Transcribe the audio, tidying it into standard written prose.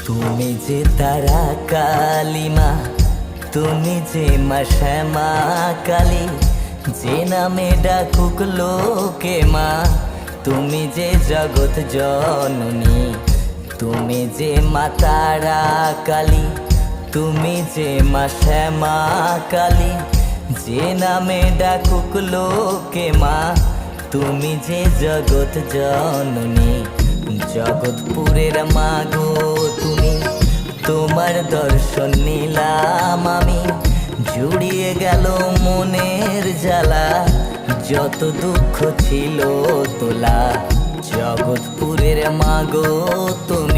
তুমি যে তারা কালিমা, তুমি যে মা শ্যামা কালী, যে নামে ডাকুক লোকে মা। তুমি যে জগৎ জননী, তুমি যে মা তারা কালী, তুমি যে মা শ্যামা কালী, যে নামে ডাকুক লোকে মা। তুমি যে জগৎ জননী, জগৎপুরের মাগো তুমি। তোমার দর্শন নিলাম আমি, জুড়িয়ে গেল মনের জ্বালা, যত দুঃখ ছিল তোলা। জগৎপুরের মাগো তুমি।